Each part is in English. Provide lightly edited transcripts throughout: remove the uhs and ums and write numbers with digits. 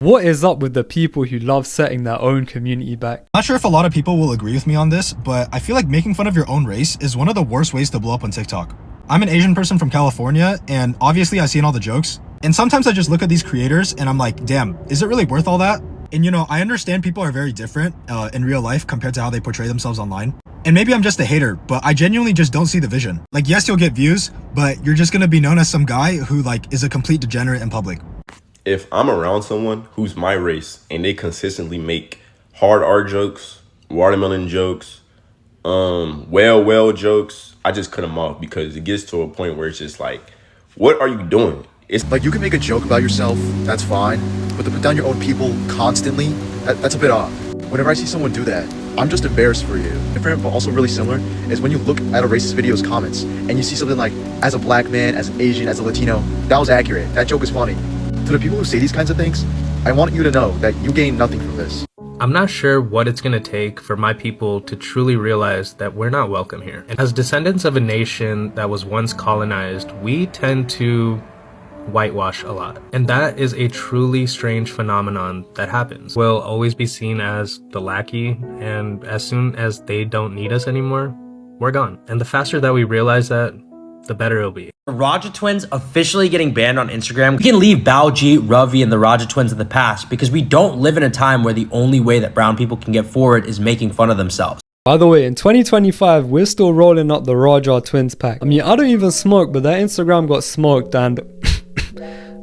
What is up with the people who love setting their own community back? Not sure if a lot of people will agree with me on this, but I feel like making fun of your own race is one of the worst ways to blow up on TikTok. I'm an Asian person from California, and obviously I've seen all the jokes. And sometimes I just look at these creators and I'm like, damn, is it really worth all that? And you know, I understand people are very different in real life compared to how they portray themselves online. And maybe I'm just a hater, but I genuinely just don't see the vision. Like, yes, you'll get views, but you're just gonna be known as some guy who like is a complete degenerate in public. If I'm around someone who's my race and they consistently make hard R jokes, watermelon jokes, well jokes, I just cut them off because it gets to a point where it's just like, what are you doing? It's like, you can make a joke about yourself, that's fine, but to put down your own people constantly, that's a bit odd. Whenever I see someone do that, I'm just embarrassed for you. Different, but also really similar, is when you look at a racist video's comments and you see something like, as a black man, as an Asian, as a Latino, that was accurate, that joke is funny. To the people who say these kinds of things, I want you to know that you gain nothing from this. I'm not sure what it's gonna take for my people to truly realize that we're not welcome here. And as descendants of a nation that was once colonized, we tend to whitewash a lot. And that is a truly strange phenomenon that happens. We'll always be seen as the lackey, and as soon as they don't need us anymore, we're gone. And the faster that we realize that, the better it'll be. Raja twins officially getting banned on Instagram. We can leave Baoji, Ravi, and the Raja twins in the past because we don't live in a time where the only way that brown people can get forward is making fun of themselves. By the way, in 2025, we're still rolling up the Raja twins pack. I mean, I don't even smoke, but their Instagram got smoked and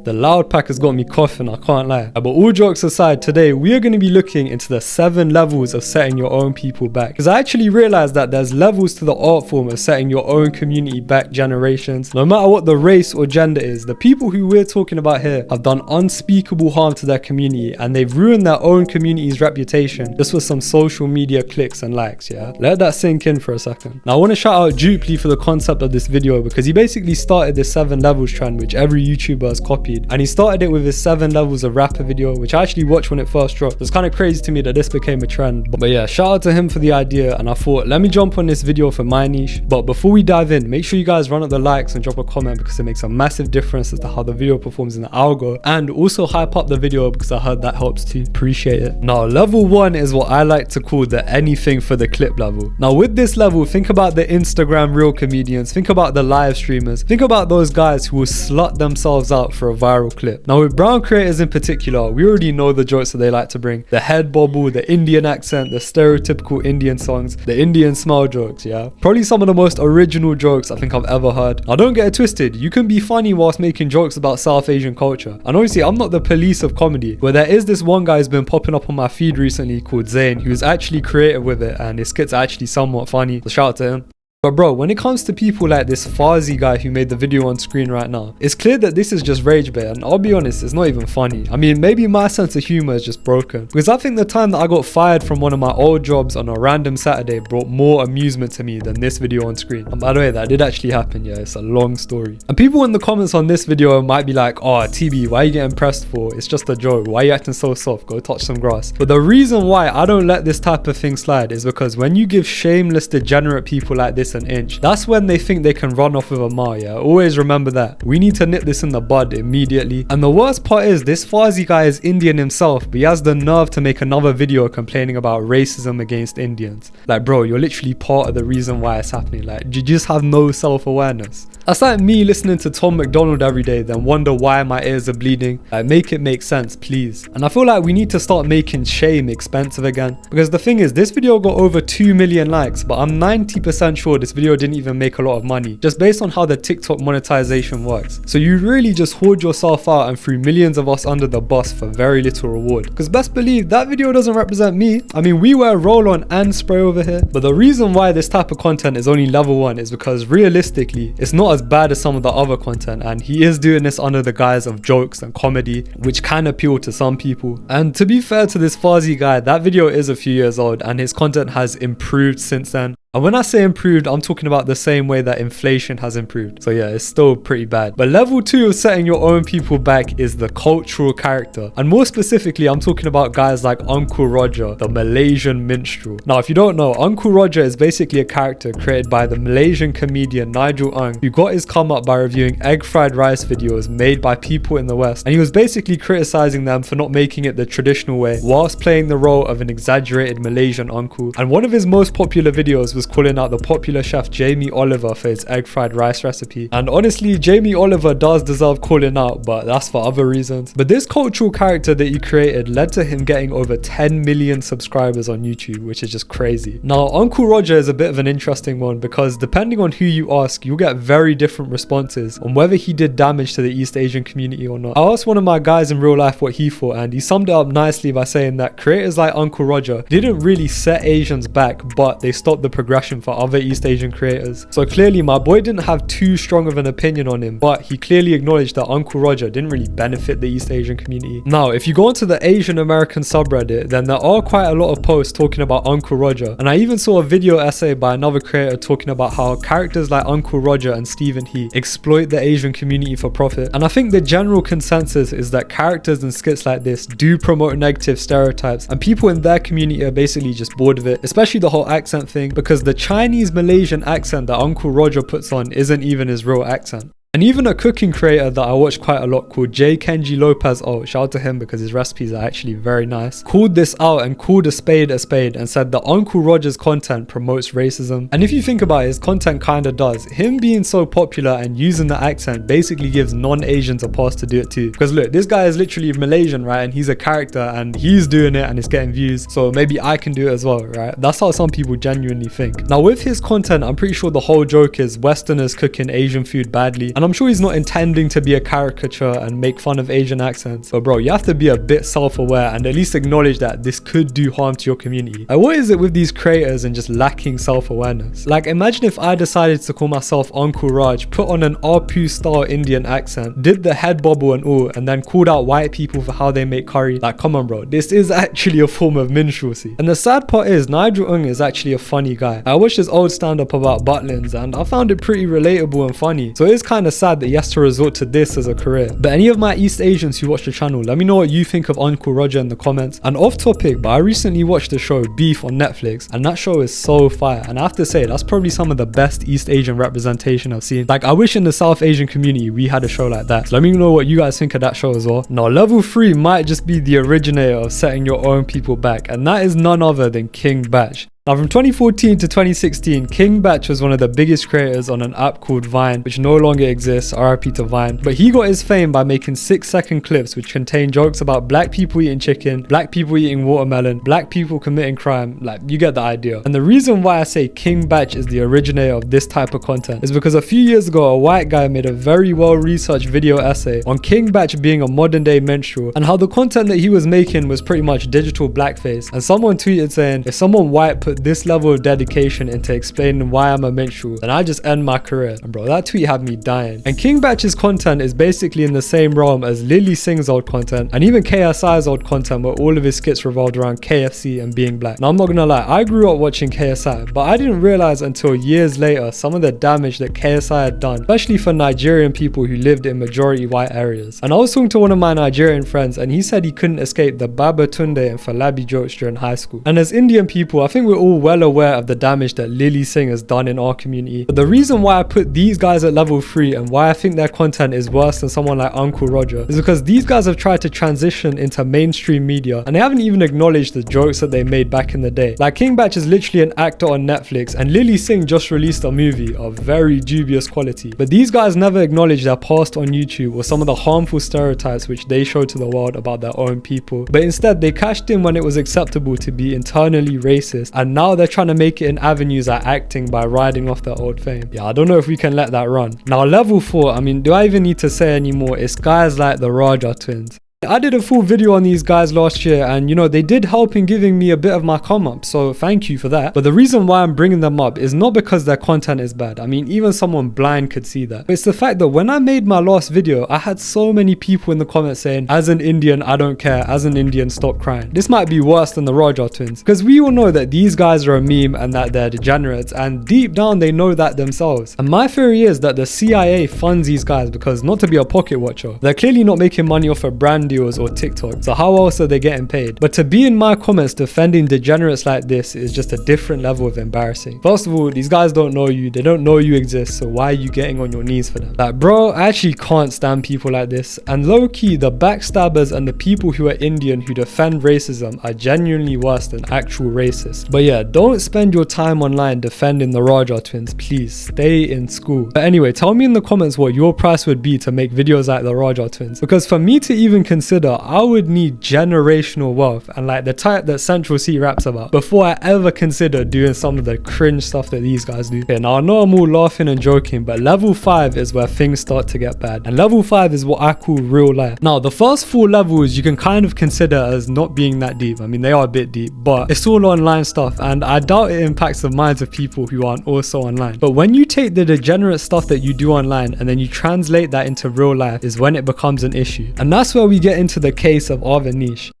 the loud pack has got me coughing, I can't lie. But all jokes aside, today we are going to be looking into the 7 levels of setting your own people back. Because I actually realized that there's levels to the art form of setting your own community back generations. No matter what the race or gender is, the people who we're talking about here have done unspeakable harm to their community and they've ruined their own community's reputation just with some social media clicks and likes, yeah? Let that sink in for a second. Now I want to shout out Dupli for the concept of this video because he basically started this 7 levels trend which every YouTuber has copied. And he started it with his 7 levels of rapper video, which I actually watched when it first dropped. It's kind of crazy to me that this became a trend. But yeah, shout out to him for the idea. And I thought, let me jump on this video for my niche. But before we dive in, make sure you guys run up the likes and drop a comment because it makes a massive difference as to how the video performs in the algo. And also hype up the video because I heard that helps too. Appreciate it. Now, level 1 is what I like to call the anything for the clip level. Now, with this level, think about the Instagram real comedians. Think about the live streamers. Think about those guys who will slut themselves out for a viral clip. Now with brown creators in particular, we already know the jokes that they like to bring. The head bobble, the Indian accent, the stereotypical Indian songs, the Indian smile jokes, yeah? Probably some of the most original jokes I think I've ever heard. Now don't get it twisted, you can be funny whilst making jokes about South Asian culture. And obviously I'm not the police of comedy, but there is this one guy who's been popping up on my feed recently called Zayn, who's actually creative with it and his skits are actually somewhat funny, so shout out to him. But bro, when it comes to people like this Farzi guy who made the video on screen right now, it's clear that this is just rage bait, and I'll be honest, it's not even funny. I mean, maybe my sense of humor is just broken. Because I think the time that I got fired from one of my old jobs on a random Saturday brought more amusement to me than this video on screen. And by the way, that did actually happen, yeah, it's a long story. And people in the comments on this video might be like, oh, TB, why are you getting pressed for? It's just a joke. Why are you acting so soft? Go touch some grass. But the reason why I don't let this type of thing slide is because when you give shameless, degenerate people like this an inch, that's when they think they can run off with a mile, yeah? Always remember that. We need to nip this in the bud immediately. And the worst part is, this Farzi guy is Indian himself, but he has the nerve to make another video complaining about racism against Indians. Like, bro, you're literally part of the reason why it's happening. Like, you just have no self-awareness. That's like me listening to Tom McDonald every day, then wonder why my ears are bleeding. Like, make it make sense, please. And I feel like we need to start making shame expensive again. Because the thing is, this video got over 2 million likes, but I'm 90% sure this video didn't even make a lot of money, just based on how the TikTok monetization works. So you really just hoard yourself out and threw millions of us under the bus for very little reward. Because best believe that video doesn't represent me. I mean, we wear roll-on and spray over here. But the reason why this type of content is only level 1 is because realistically, it's not as bad as some of the other content, and he is doing this under the guise of jokes and comedy, which can appeal to some people. And to be fair to this Farzi guy, that video is a few years old and his content has improved since then. And when I say improved, I'm talking about the same way that inflation has improved. So yeah, it's still pretty bad. But level 2 of setting your own people back is the cultural character. And more specifically, I'm talking about guys like Uncle Roger, the Malaysian minstrel. Now, if you don't know, Uncle Roger is basically a character created by the Malaysian comedian Nigel Ng, who got his come up by reviewing egg fried rice videos made by people in the West. And he was basically criticizing them for not making it the traditional way, whilst playing the role of an exaggerated Malaysian uncle. And one of his most popular videos was calling out the popular chef Jamie Oliver for his egg fried rice recipe. And honestly, Jamie Oliver does deserve calling out, but that's for other reasons. But this cultural character that he created led to him getting over 10 million subscribers on YouTube, which is just crazy. Now, Uncle Roger is a bit of an interesting one because depending on who you ask, you'll get very different responses on whether he did damage to the East Asian community or not. I asked one of my guys in real life what he thought, and he summed it up nicely by saying that creators like Uncle Roger didn't really set Asians back, but they stopped the progression for other East Asian creators. So clearly my boy didn't have too strong of an opinion on him, but he clearly acknowledged that Uncle Roger didn't really benefit the East Asian community. Now, if you go onto the Asian American subreddit, then there are quite a lot of posts talking about Uncle Roger, and I even saw a video essay by another creator talking about how characters like Uncle Roger and Stephen He exploit the Asian community for profit. And I think the general consensus is that characters and skits like this do promote negative stereotypes, and people in their community are basically just bored of it, especially the whole accent thing, because the Chinese Malaysian accent that Uncle Roger puts on isn't even his real accent. And even a cooking creator that I watch quite a lot called J. Kenji Lopez, oh, shout out to him because his recipes are actually very nice, called this out and called a spade and said that Uncle Roger's content promotes racism. And if you think about it, his content kinda does. Him being so popular and using the accent basically gives non-Asians a pass to do it too. Because look, this guy is literally Malaysian, right? And he's a character and he's doing it and it's getting views. So maybe I can do it as well, right? That's how some people genuinely think. Now with his content, I'm pretty sure the whole joke is Westerners cooking Asian food badly. And I'm sure he's not intending to be a caricature and make fun of Asian accents. But bro, you have to be a bit self-aware and at least acknowledge that this could do harm to your community. Like, what is it with these creators and just lacking self-awareness? Like, imagine if I decided to call myself Uncle Raj, put on an Arpu style Indian accent, did the head bobble and all, and then called out white people for how they make curry. Like, come on bro, this is actually a form of minstrelsy. And the sad part is, Nigel Ng is actually a funny guy. I watched his old stand-up about Butlins and I found it pretty relatable and funny. So it's kind of sad that he has to resort to this as a career. But any of my East Asians who watch the channel, let me know what you think of Uncle Roger in the comments. And off topic, but I recently watched the show Beef on Netflix, and that show is so fire. And I have to say, that's probably some of the best East Asian representation I've seen. Like, I wish in the South Asian community we had a show like that. So let me know what you guys think of that show as well. Now, level 3 might just be the originator of setting your own people back, and that is none other than King Batch. Now from 2014 to 2016, King Batch was one of the biggest creators on an app called Vine, which no longer exists, RIP to Vine. But he got his fame by making 6-second clips which contain jokes about black people eating chicken, black people eating watermelon, black people committing crime. Like, you get the idea. And the reason why I say King Batch is the originator of this type of content is because a few years ago, a white guy made a very well-researched video essay on King Batch being a modern-day minstrel and how the content that he was making was pretty much digital blackface. And someone tweeted saying, if someone white put this level of dedication into explaining why I'm a minstrel, then I just end my career. And bro, that tweet had me dying. And King Batch's content is basically in the same realm as Lily Singh's old content and even KSI's old content, where all of his skits revolved around KFC and being black. Now I'm not gonna lie, I grew up watching KSI, but I didn't realize until years later some of the damage that KSI had done, especially for Nigerian people who lived in majority white areas. And I was talking to one of my Nigerian friends and he said he couldn't escape the Baba Tunde and Falabi jokes during high school. And as Indian people, I think we're all well aware of the damage that Lily Singh has done in our community. But the reason why I put these guys at level 3 and why I think their content is worse than someone like Uncle Roger is because these guys have tried to transition into mainstream media and they haven't even acknowledged the jokes that they made back in the day. Like, King Batch is literally an actor on Netflix and Lily Singh just released a movie of very dubious quality. But these guys never acknowledge their past on YouTube or some of the harmful stereotypes which they show to the world about their own people. But instead they cashed in when it was acceptable to be internally racist, and now they're trying to make it in avenues like acting by riding off their old fame. Yeah, I don't know if we can let that run. Now level 4, I mean, do I even need to say anymore? It's guys like the Raja twins. I did a full video on these guys last year, and you know, they did help in giving me a bit of my come up, so thank you for that. But the reason why I'm bringing them up is not because their content is bad. I mean, even someone blind could see that. But it's the fact that when I made my last video, I had so many people in the comments saying, as an Indian, I don't care. As an Indian, stop crying. This might be worse than the Raja twins, because we all know that these guys are a meme and that they're degenerates, and deep down they know that themselves. And my theory is that the CIA funds these guys because, not to be a pocket watcher, they're clearly not making money off of brand deals or TikTok, so how else are they getting paid? But to be in my comments defending degenerates like this is just a different level of embarrassing. First of all, these guys don't know you, they don't know you exist, so why are you getting on your knees for them? Like, bro, I actually can't stand people like this. And low-key, the backstabbers and the people who are Indian who defend racism are genuinely worse than actual racists. But yeah, don't spend your time online defending the Raja twins, please stay in school. But anyway, tell me in the comments what your price would be to make videos like the Raja twins, because for me to even consider, I would need generational wealth and like the type that Minstrelsy raps about before I ever consider doing some of the cringe stuff that these guys do. Okay, now I know I'm all laughing and joking, but level 5 is where things start to get bad, and level 5 is what I call real life. Now the first 4 levels you can kind of consider as not being that deep. I mean, they are a bit deep, but it's all online stuff, and I doubt it impacts the minds of people who aren't also online. But when you take the degenerate stuff that you do online and then you translate that into real life is when it becomes an issue. And that's where we get into the case of Avanish.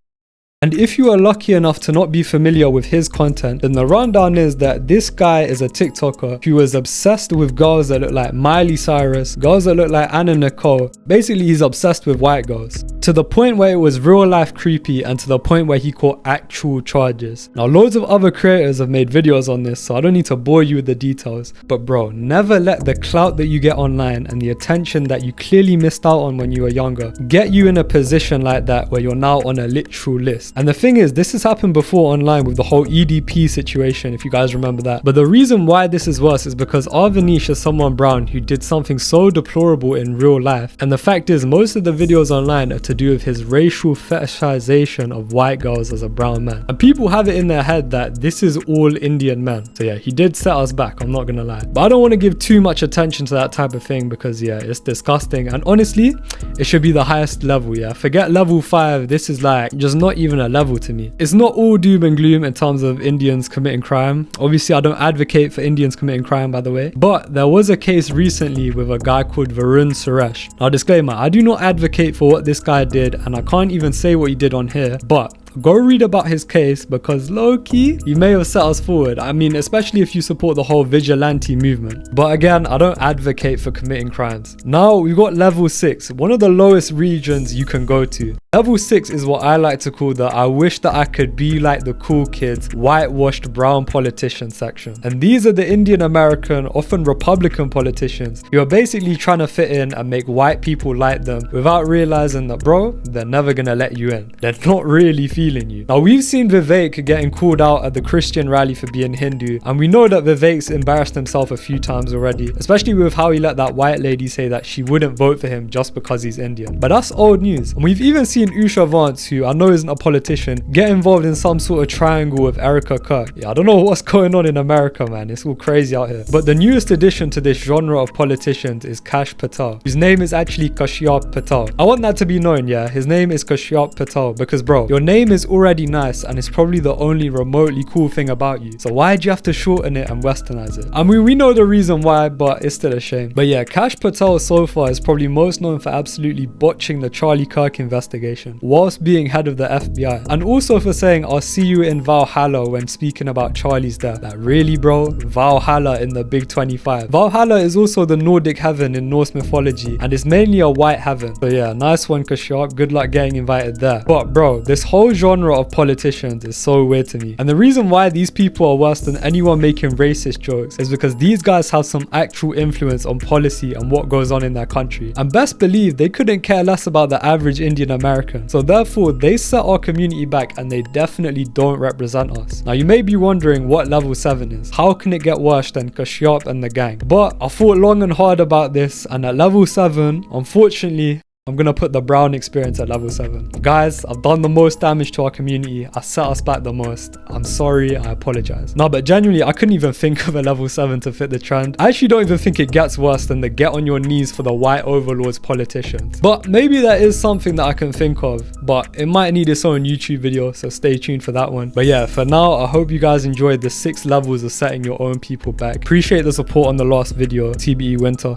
And if you are lucky enough to not be familiar with his content, then the rundown is that this guy is a TikToker who was obsessed with girls that look like Miley Cyrus, girls that look like Anna Nicole. Basically, he's obsessed with white girls, to the point where it was real life creepy, and to the point where he caught actual charges. Now, loads of other creators have made videos on this, so I don't need to bore you with the details. But bro, never let the clout that you get online and the attention that you clearly missed out on when you were younger get you in a position like that where you're now on a literal list. And the thing is, this has happened before online with the whole EDP situation, if you guys remember that. But the reason why this is worse is because Avanish is someone brown who did something so deplorable in real life. And the fact is, most of the videos online are to do with his racial fetishization of white girls as a brown man. And people have it in their head that this is all Indian men. So yeah, he did set us back, I'm not gonna lie. But I don't want to give too much attention to that type of thing because yeah, it's disgusting. And honestly, it should be the highest level, yeah. Forget level 5, this is like just not even a level to me. It's not all doom and gloom in terms of Indians committing crime. Obviously, I don't advocate for Indians committing crime, by the way. But there was a case recently with a guy called Varun Suresh. Now, disclaimer, I do not advocate for what this guy did, and I can't even say what he did on here, but go read about his case because low-key, he may have set us forward. I mean, especially if you support the whole vigilante movement. But again, I don't advocate for committing crimes. Now, we've got level 6, one of the lowest regions you can go to. Level 6 is what I like to call the I wish that I could be like the cool kids, whitewashed brown politician section. And these are the Indian American, often Republican politicians who are basically trying to fit in and make white people like them without realizing that, bro, they're never gonna let you in. They're not really feeling you. Now, we've seen Vivek getting called out at the Christian rally for being Hindu, and we know that Vivek's embarrassed himself a few times already, especially with how he let that white lady say that she wouldn't vote for him just because he's Indian. But that's old news. And we've even seen Usha Vance, who I know isn't a politician, get involved in some sort of triangle with Erica Kirk. Yeah, I don't know what's going on in America, man. It's all crazy out here. But the newest addition to this genre of politicians is Kash Patel, whose name is actually Kashyap Patel. I want that to be known, yeah. His name is Kashyap Patel because, bro, your name is already nice and it's probably the only remotely cool thing about you. So why'd you have to shorten it and westernize it? I mean, we know the reason why, but it's still a shame. But yeah, Kash Patel so far is probably most known for absolutely botching the Charlie Kirk investigation whilst being head of the FBI, and also for saying I'll see you in Valhalla when speaking about Charlie's death. Like, really, bro? Valhalla in the Big 25. Valhalla is also the Nordic heaven in Norse mythology, and it's mainly a white heaven. So yeah, nice one, Kashyap. Good luck getting invited there. But bro, this whole genre of politicians is so weird to me. And the reason why these people are worse than anyone making racist jokes is because these guys have some actual influence on policy and what goes on in their country. And best believe they couldn't care less about the average Indian American. So therefore, they set our community back and they definitely don't represent us. Now, you may be wondering what level 7 is. How can it get worse than Kashyap and the gang? But I thought long and hard about this, and at level 7, unfortunately, I'm gonna put the brown experience at level 7. Guys, I've done the most damage to our community. I set us back the most. I'm sorry, I apologize. No, but genuinely, I couldn't even think of a level 7 to fit the trend. I actually don't even think it gets worse than the get on your knees for the white overlords politicians. But maybe there is something that I can think of, but it might need its own YouTube video, so stay tuned for that one. But yeah, for now, I hope you guys enjoyed the 6 levels of setting your own people back. Appreciate the support on the last video, TBE Winter.